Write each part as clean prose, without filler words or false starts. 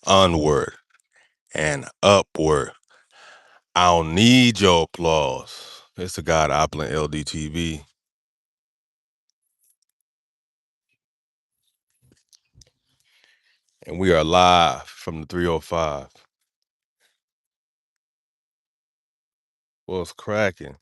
Onward and upward. I don't need your applause. It's the God Opulent LDTV, and we are live from the 305. What's cracking?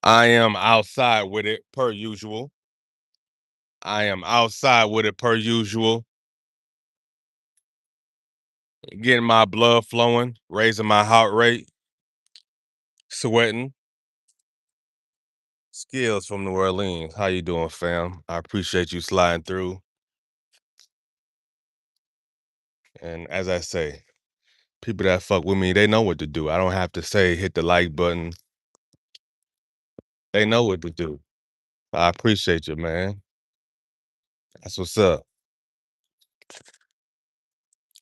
I am outside with it per usual. I am outside with it per usual. Getting my blood flowing, raising my heart rate, sweating. Skills from New Orleans. How you doing, fam? I appreciate you sliding through. And as I say, people that fuck with me, they know what to do. I don't have to say hit the like button. They know what to do. I appreciate you, man. That's what's up.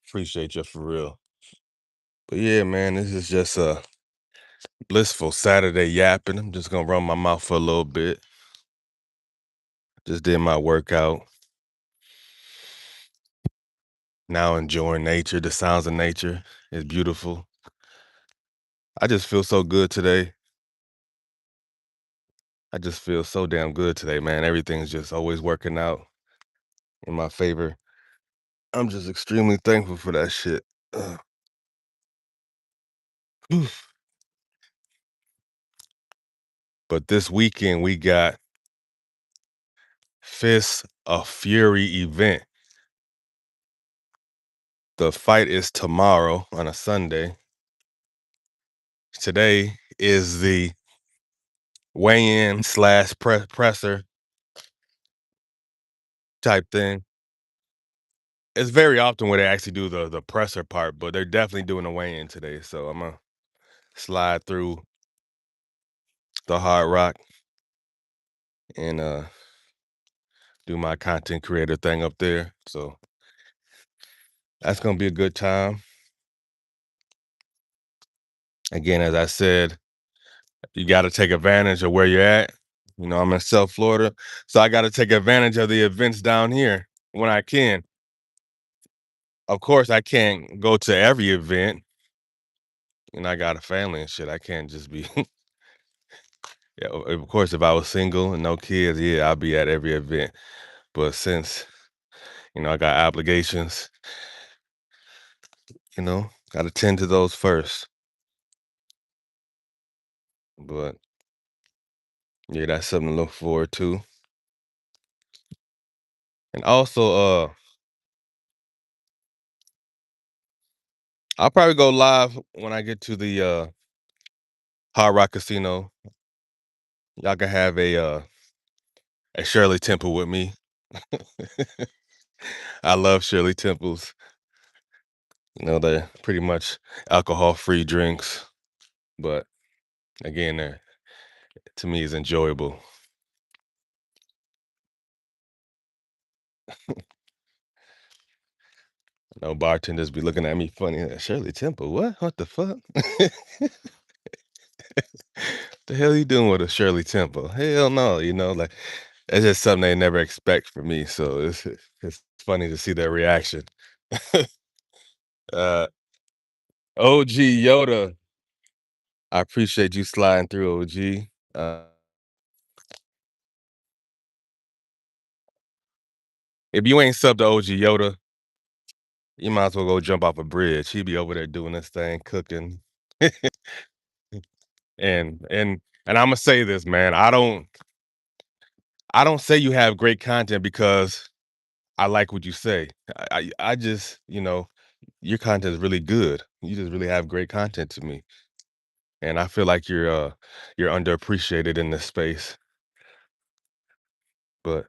Appreciate you for real. But yeah, man, this is just a blissful Saturday yapping. I'm just gonna run my mouth for a little bit. Just did my workout. Now enjoying nature. The sounds of nature is beautiful. I just feel so good today. I just feel so damn good today, man. Everything's just always working out in my favor. I'm just extremely thankful for that shit. Ugh. But this weekend we got Fist of Fury event. The fight is tomorrow on a Sunday. Today is the weigh-in slash presser type thing. It's very often where they actually do the presser part, but they're definitely doing a weigh-in today. So I'm gonna slide through the Hard Rock and do my content creator thing up there. So that's gonna be a good time. Again, as I said, you got to take advantage of where you're at. You know, I'm in South Florida, so I got to take advantage of the events down here when I can. Of course, I can't go to every event, and I got a family and shit. I can't just be. Yeah, of course, if I was single and no kids, yeah, I'll be at every event. But since I got obligations, got to tend to those first. But yeah, that's something to look forward to. And also, I'll probably go live when I get to the Hard Rock Casino. Y'all can have a Shirley Temple with me. I love Shirley Temples. They're pretty much alcohol-free drinks, but again, they're to me is enjoyable. No bartenders be looking at me funny. Shirley Temple, what? What the fuck? The hell you doing with a Shirley Temple? Hell no, like it's just something they never expect from me. So it's funny to see their reaction. uh OG Yoda, I appreciate you sliding through, OG. If you ain't sub to OG Yoda, you might as well go jump off a bridge. He be over there doing this thing, cooking. And I'ma say this, man. I don't say you have great content because I like what you say. I just, your content is really good. You just really have great content to me. And I feel like you're underappreciated in this space. But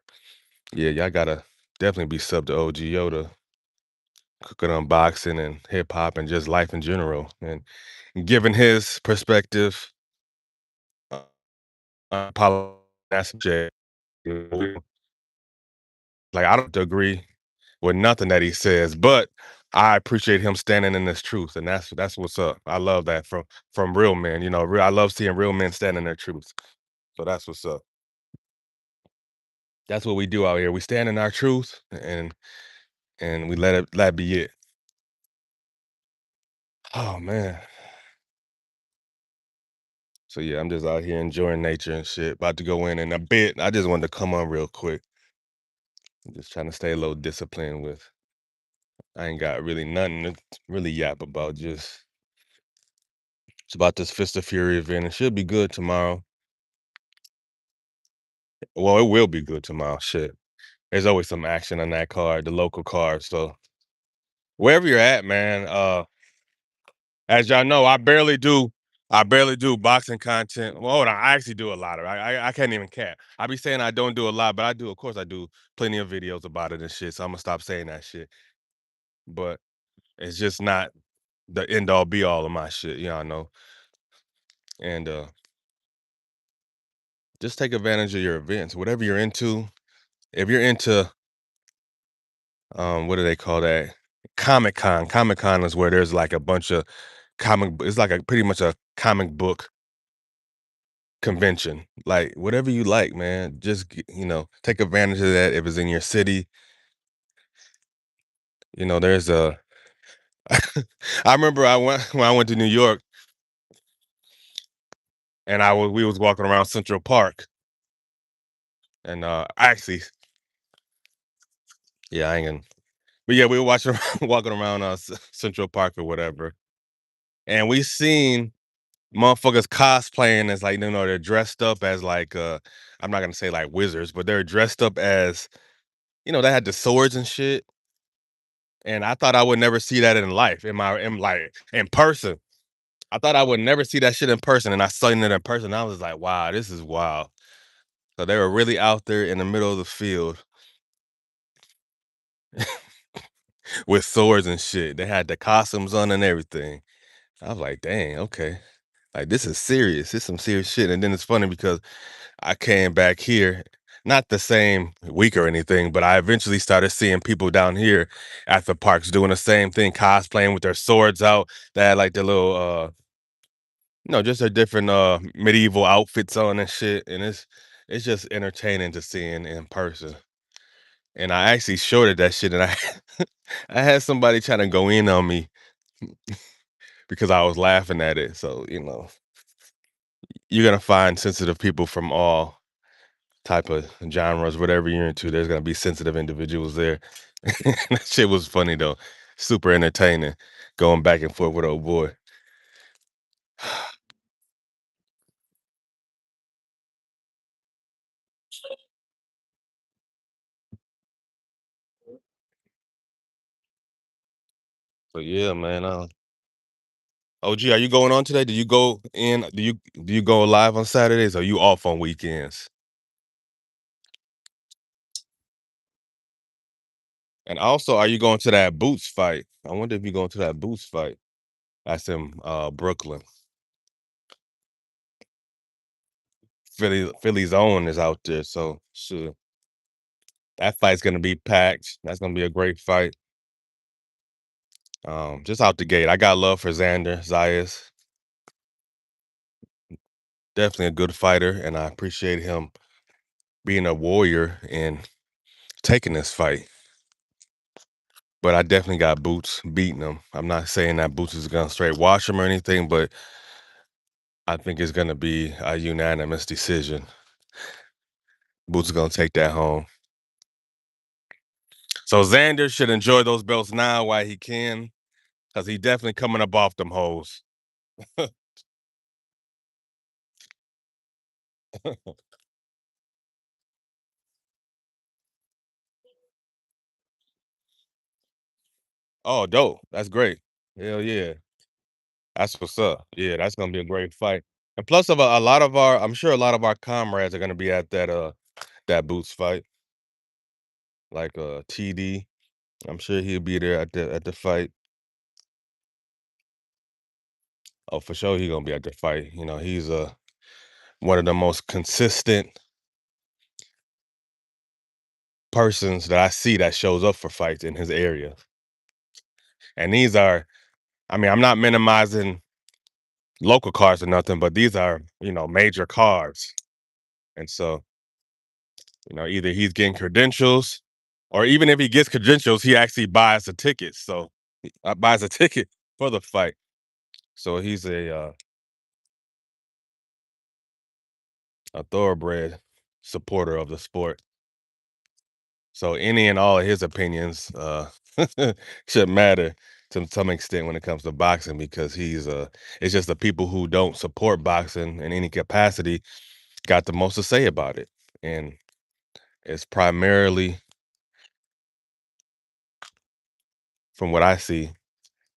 yeah, y'all gotta definitely be sub to OG Yoda, cooking unboxing and hip hop and just life in general. And given his perspective, uh, that's subject. Like I don't agree with nothing that he says, but I appreciate him standing in this truth, and that's what's up. I love that from real men. You know, I love seeing real men stand in their truth. So that's what's up. That's what we do out here. We stand in our truth, and we let be it. Oh man. So yeah, I'm just out here enjoying nature and shit. About to go in a bit. I just wanted to come on real quick. I'm just trying to stay a little disciplined with. I ain't got really nothing to really yap about. Just it's about this Fist of Fury event. It should be good tomorrow. Well, it will be good tomorrow. Shit. There's always some action on that card, the local card. So wherever you're at, man, as y'all know, I barely do boxing content. Well, hold on, I actually do a lot of it. I can't even cap. I be saying I don't do a lot, but I do. Of course, I do plenty of videos about it and shit. So I'm gonna stop saying that shit. But it's just not the end all be all of my shit. You all know. And just take advantage of your events, whatever you're into. If you're into what do they call that? Comic Con. Comic Con is where there's like a bunch of it's like a pretty much a comic book convention. Like whatever you like, man. Just take advantage of that if it's in your city. There's a I remember I went when I went to New York and we was walking around Central Park and actually yeah, I ain't gonna but yeah, we were watching walking around Central Park or whatever. And we seen motherfuckers cosplaying as like, they're dressed up as like I'm not gonna say like wizards, but they're dressed up as they had the swords and shit. And I thought I would never see that in life, in person. I thought I would never see that shit in person. And I seen it in person. I was like, wow, this is wild. So they were really out there in the middle of the field with swords and shit. They had the costumes on and everything. I was like, dang, okay. Like this is serious. This is some serious shit. And then it's funny because I came back here, not the same week or anything, but I eventually started seeing people down here at the parks doing the same thing, cosplaying with their swords out. They had like their little just their different medieval outfits on and shit. And it's just entertaining to see in person. And I actually shorted that shit and I I had somebody trying to go in on me because I was laughing at it. So, you're gonna find sensitive people from all type of genres, whatever you're into, there's gonna be sensitive individuals there. That shit was funny though. Super entertaining. Going back and forth with old boy. So yeah, man. OG, are you going on today? Do you go live on Saturdays or you off on weekends? And also, are you going to that Boots fight? I wonder if you're going to that Boots fight. That's in Brooklyn. Philly's own is out there, so sure. That fight's gonna be packed. That's gonna be a great fight. Just out the gate, I got love for Xander Zayas. Definitely a good fighter, and I appreciate him being a warrior and taking this fight. But I definitely got Boots beating him. I'm not saying that Boots is gonna straight wash him or anything, but I think it's gonna be a unanimous decision. Boots is gonna take that home. So Xander should enjoy those belts now while he can, because he definitely coming up off them hoes. Oh, dope. That's great. Hell yeah. That's what's up. Yeah, that's gonna be a great fight. And plus of a lot of I'm sure a lot of our comrades are gonna be at that Boots fight, like TD. I'm sure he'll be there at the fight. Oh, for sure he gonna be at the fight. He's one of the most consistent persons that I see that shows up for fights in his area. And these are, I mean, I'm not minimizing local cars or nothing, but these are, major cars. And so, either he's getting credentials, or even if he gets credentials, he actually buys a ticket. So buys a ticket for the fight. So he's a thoroughbred supporter of the sport. So any and all of his opinions should matter to some extent when it comes to boxing, because it's just the people who don't support boxing in any capacity got the most to say about it. And it's primarily, from what I see,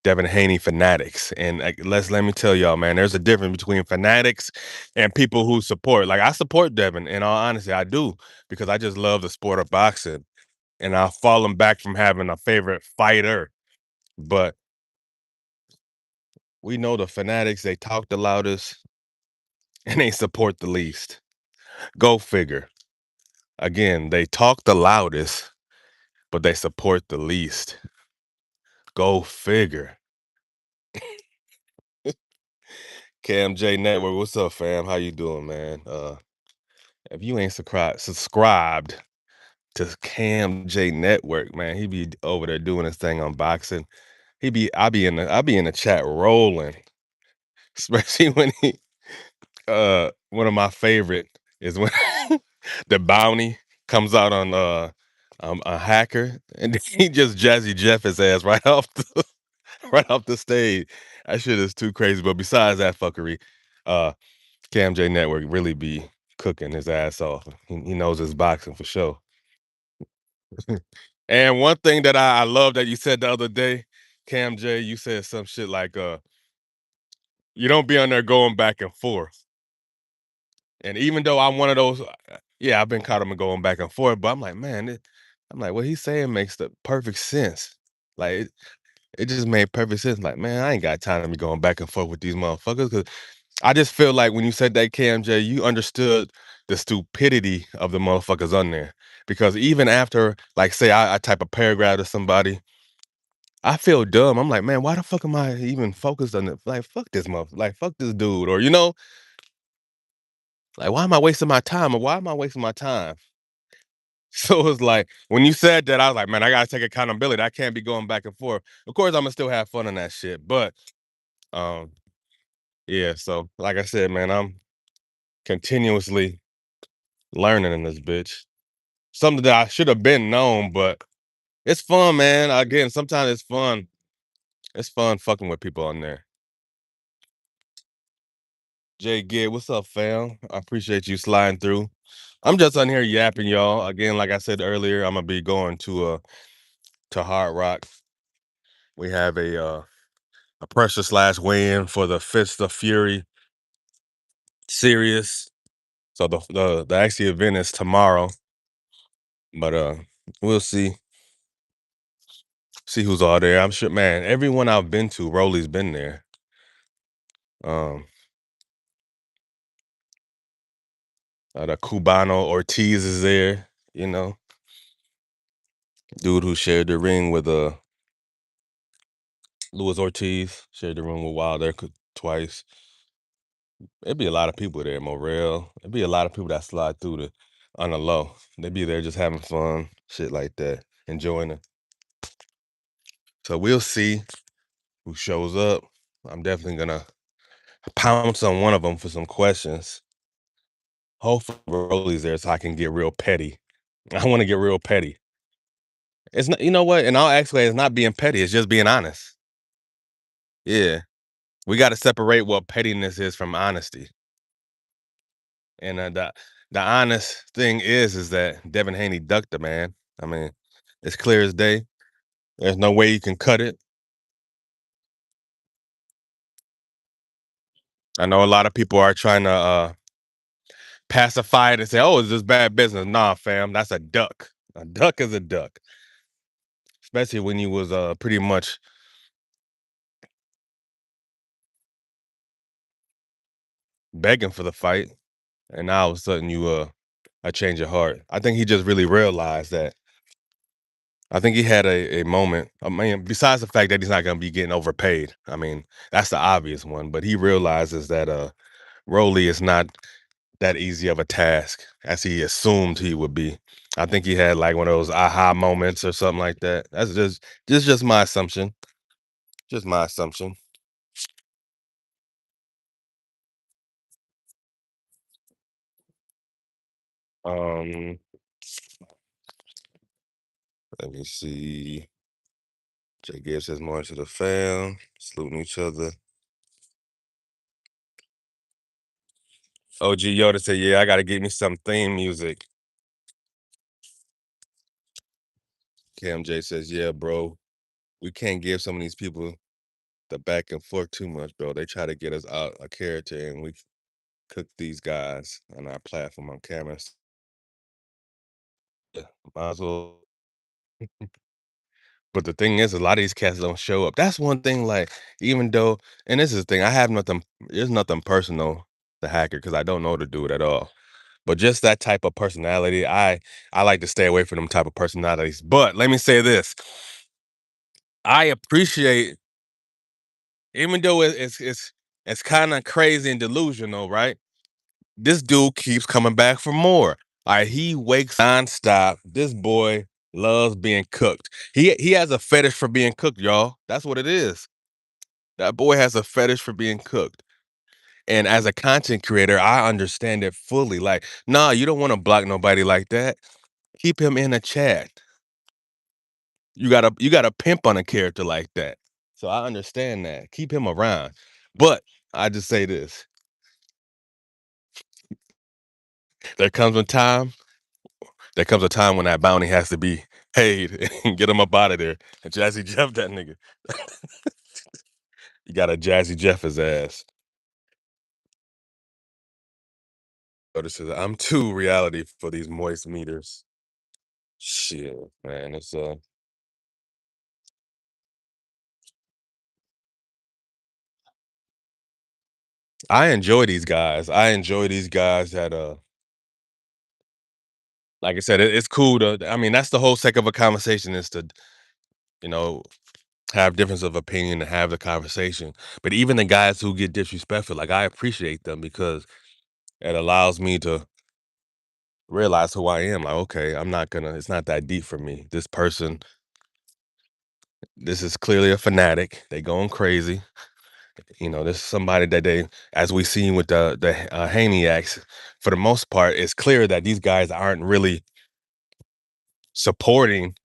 Devin Haney fanatics. And let me tell y'all, man, there's a difference between fanatics and people who support. Like, I support Devin, in all honesty, I do, because I just love the sport of boxing. And I've fallen back from having a favorite fighter. But we know the fanatics, they talk the loudest and they support the least. Go figure. Again, they talk the loudest, but they support the least. Go figure. Cam J Network, what's up, fam? How you doing, man? If you ain't subscribed to Cam J Network, man, he be over there doing his thing on boxing. I be in the chat rolling, especially when one of my favorite is when the bounty comes out on a hacker, and he just Jazzy Jeff his ass right off right off the stage. That shit is too crazy. But besides that fuckery, uh Cam J Network really be cooking his ass off. He knows his boxing for sure. And one thing that I love that you said the other day, Cam J, you said some shit like, you don't be on there going back and forth. And even though I'm one of those, yeah, I've been caught him going back and forth, but I'm like, man, I'm like, what he's saying makes the perfect sense. Like, it just made perfect sense. Like, man, I ain't got time to be going back and forth with these motherfuckers. Cause I just feel like when you said that, KMJ, you understood the stupidity of the motherfuckers on there. Because even after, like, say I type a paragraph to somebody, I feel dumb. I'm like, man, why the fuck am I even focused on it? Like, fuck this mother, like, fuck this dude, or like, why am I wasting my time, or why am I wasting my time? So it's like when you said that, I was like, man, I gotta take accountability. I can't be going back and forth. Of course, I'm gonna still have fun on that shit, but um, yeah. So, like I said, man, I'm continuously learning in this bitch. Something that I should have been known, but it's fun, man. Again, sometimes it's fun. It's fun fucking with people on there. Jay Gid, what's up, fam? I appreciate you sliding through. I'm just on here yapping, y'all. Again, like I said earlier, I'm gonna be going to Hard Rock. We have a pressure slash weigh-in for the Fist of Fury series. So the actual event is tomorrow, but we'll see who's all there. I'm sure, man. Everyone I've been to, Rolly's been there. Um, the Cubano Ortiz is there. Dude who shared the ring with Luis Ortiz, shared the ring with Wilder twice. It'd be a lot of people there, Morel. It'd be a lot of people that slide through on the low. They'd be there just having fun, shit like that, enjoying it. So we'll see who shows up. I'm definitely gonna pounce on one of them for some questions. Hopefully Rolly's there so I can get real petty. I want to get real petty. It's not, you know what? And I'll actually, it's not being petty. It's just being honest. Yeah, we got to separate what pettiness is from honesty. And the honest thing is that Devin Haney ducked the man. I mean, it's clear as day. There's no way you can cut it. I know a lot of people are trying to pacify it and say, "Oh, it's just bad business." Nah, fam, that's a duck. A duck is a duck, especially when you was pretty much begging for the fight, and now all of a sudden you a change of heart. I think he just really realized that I think he had a moment. I mean, besides the fact that he's not gonna be getting overpaid. I mean, that's the obvious one, but he realizes that Rolly is not that easy of a task as he assumed he would be. I think he had like one of those aha moments or something like that. That's just my assumption. Just my assumption. Um, let me see. Jay Gibbs says more to the fam, saluting each other. OG Yoda said, "Yeah, I gotta get me some theme music." Cam J says, "Yeah, bro, we can't give some of these people the back and forth too much, bro. They try to get us out a character, and we cook these guys on our platform on cameras. Yeah, might as well." But the thing is, a lot of these cats don't show up. That's one thing. Like, even though, and this is the thing, I have nothing. There's nothing personal to Hacker because I don't know the dude at all. But just that type of personality, I like to stay away from them type of personalities. But let me say this: I appreciate, even though it's kind of crazy and delusional, right? This dude keeps coming back for more. He wakes nonstop. This boy loves being cooked. He has a fetish for being cooked, y'all. That's what it is. That boy has a fetish for being cooked. And as a content creator, I understand it fully. Like, nah, you don't want to block nobody like that. Keep him in a chat. You got to pimp on a character like that. So I understand that. Keep him around. But I just say this: there comes a time. There comes a time when that bounty has to be paid and get him up out of there. And Jazzy Jeff that nigga. You got to Jazzy Jeff his ass. Notice that I'm too reality for these moist meters. Shit, man. It's. I enjoy these guys. I enjoy these guys that like I said, it's cool to, I mean, that's the whole sake of a conversation, is to, you know, have difference of opinion and have the conversation. But even the guys who get disrespectful, like, I appreciate them because it allows me to realize who I am. Like, okay, I'm not gonna, it's not that deep for me. This person, this is clearly a fanatic. They going crazy. This is somebody that they, as we seen with the Haniacs, for the most part, it's clear that these guys aren't really supporting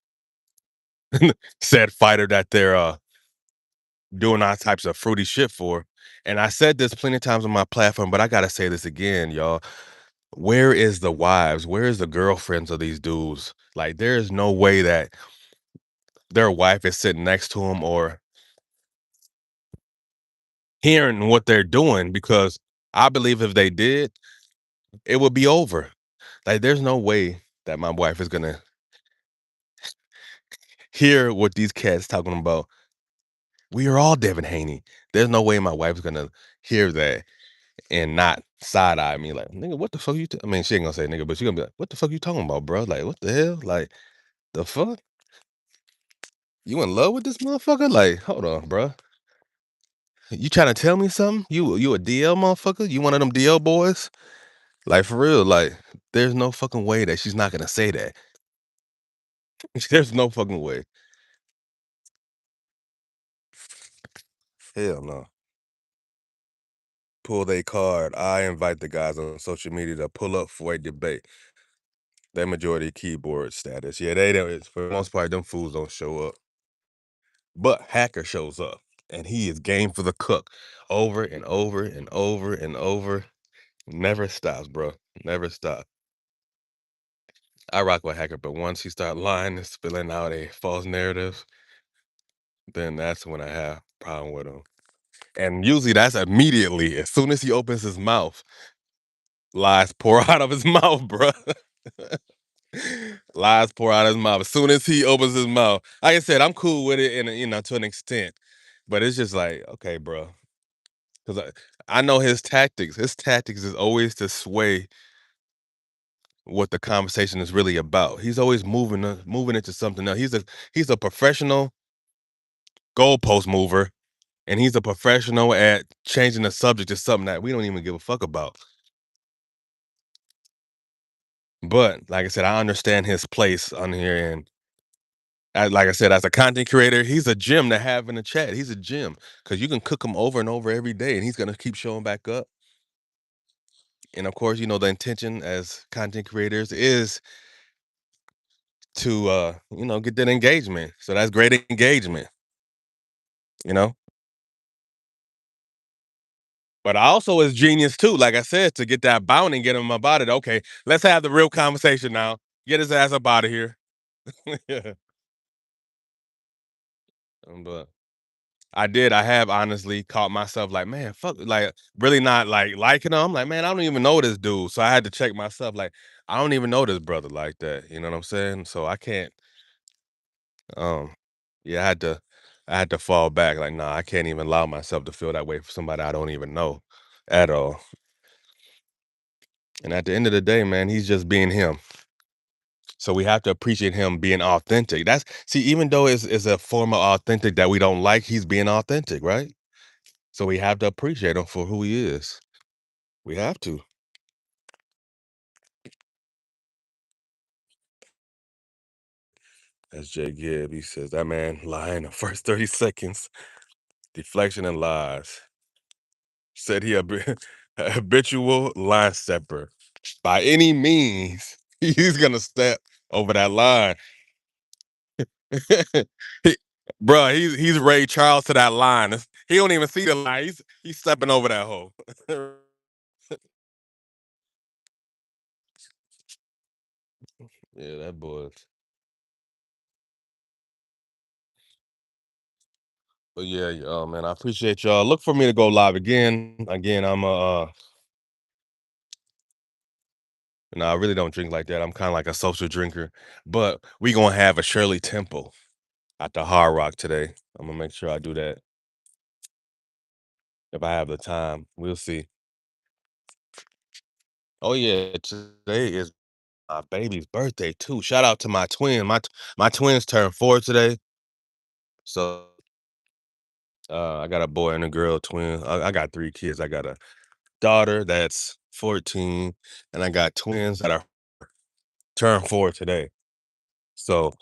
said fighter that they're doing all types of fruity shit for. And I said this plenty of times on my platform, but I gotta say this again, y'all. Where is the wives? Where is the girlfriends of these dudes? Like, there is no way that their wife is sitting next to them or hearing what they're doing, because I believe if they did, it would be over. Like, there's no way that my wife is gonna hear what these cats talking about. We are all Devin Haney. There's no way my wife's gonna hear that and not side eye me like, nigga, what the fuck you? I mean, she ain't gonna say nigga, but she gonna be like, what the fuck you talking about, bro? Like, what the hell? Like, the fuck? You in love with this motherfucker? Like, hold on, bro. You trying to tell me something? You a DL motherfucker? You one of them DL boys? Like, for real? Like, there's no fucking way that she's not gonna say that. There's no fucking way. Hell no. Pull they card. I invite the guys on social media to pull up for a debate. Their majority keyboard status. Yeah, they don't. For the most part, them fools don't show up. But Hacker shows up, and he is game for the cook over and over and over and over. Never stops, bro. Never stop. I rock with Hacker, but once he start lying and spilling out a false narrative, then that's when I have a problem with him. And usually that's immediately. As soon as he opens his mouth, lies pour out of his mouth, bro. Lies pour out of his mouth. As soon as he opens his mouth. Like I said, I'm cool with it to an extent. But it's just like, okay, bro. Because I know his tactics. His tactics is always to sway what the conversation is really about. He's always moving into something else. He's a professional goalpost mover, and he's a professional at changing the subject to something that we don't even give a fuck about. But like I said, I understand his place on here, and like I said, as a content creator, he's a gem to have in the chat. He's a gem because you can cook him over and over every day, and he's gonna keep showing back up. And of course, the intention as content creators is to get that engagement. So that's great engagement, you know. But I also is genius too, like I said, to get that bounty and get him about it. Okay, let's have the real conversation now. Get his ass up out of here. Yeah. But I have honestly caught myself like, man, fuck, like really not like liking him. I'm like, man, I don't even know this dude. So I had to check myself, like, I don't even know this brother like that. You know what I'm saying? So I can't um yeah, I had to fall back. Like, nah, I can't even allow myself to feel that way for somebody I don't even know at all. And at the end of the day, man, he's just being him. So we have to appreciate him being authentic. That's see, even though it's a form of authentic that we don't like, he's being authentic, right? So we have to appreciate him for who he is. We have to. As Jay Gibb, he says, that man lying the first 30 seconds, deflection and lies. Said he a habitual line stepper. By any means, he's gonna step over that line. He, bruh, he's Ray Charles to that line. He don't even see the line. He's stepping over that hole. Yeah, that boy. But yeah, man, I appreciate y'all. Look for me to go live again. Again, I'm no, I really don't drink like that. I'm kind of like a social drinker. But we gonna have a Shirley Temple at the Hard Rock today. I'm gonna make sure I do that if I have the time. We'll see. Oh yeah, today is my baby's birthday too. Shout out to my twin. My twins turned 4 today. So I got a boy and a girl twin. I got 3 kids. I got a daughter that's 14, and I got twins that are turned 4 today. So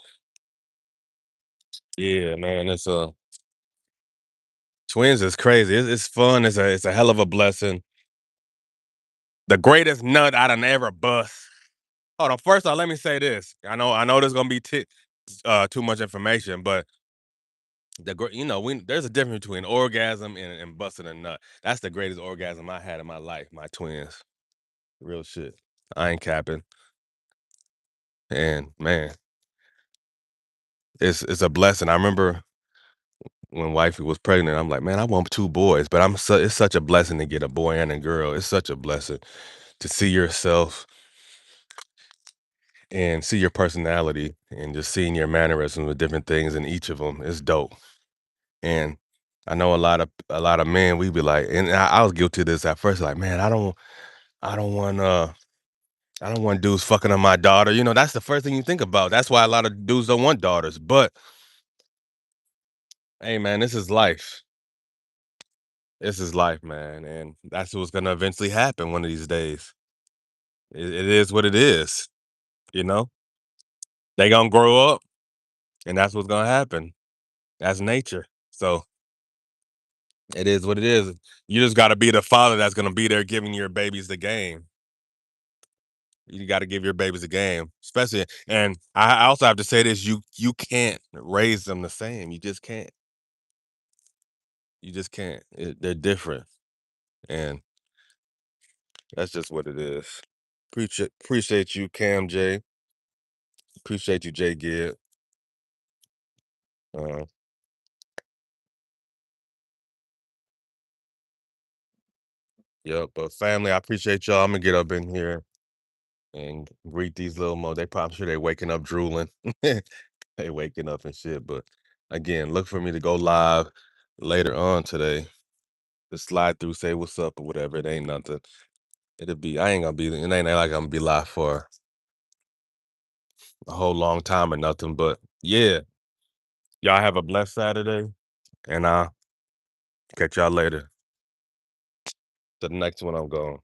yeah, man, twins is crazy. It's fun. It's a hell of a blessing. The greatest nut I done ever bust. Hold on. First off, let me say this. I know there's gonna be too much information, but there's a difference between orgasm and busting a nut. That's the greatest orgasm I had in my life. My twins, real shit. I ain't capping. And man, it's a blessing. I remember when wifey was pregnant. I'm like, man, I want 2 boys, but it's such a blessing to get a boy and a girl. It's such a blessing to see yourself and see your personality and just seeing your mannerisms with different things in each of them is dope. And I know a lot of men, we be like, and I was guilty of this at first, like, man, I don't want I don't want dudes fucking on my daughter. That's the first thing you think about. That's why a lot of dudes don't want daughters. But hey, man, this is life. This is life, man, and that's what's gonna eventually happen one of these days. It is what it is. You know, they gonna grow up, and that's what's gonna happen. That's nature. So it is what it is. You just got to be the father that's gonna be there giving your babies the game. You got to give your babies a game, especially. And I also have to say this: you can't raise them the same. You just can't. You just can't. They're different, and that's just what it is. Appreciate you, Cam J. Appreciate you, Jay Gibb. Uh, yep. But family, I appreciate y'all. I'm gonna get up in here and greet these little mo. They probably sure they waking up drooling. They waking up and shit. But again, look for me to go live later on today. Just slide through, say what's up or whatever. It ain't nothing. I ain't gonna be, it ain't like I'm gonna be live for a whole long time or nothing. But yeah, y'all have a blessed Saturday, and I'll catch y'all later. The next one I'm going.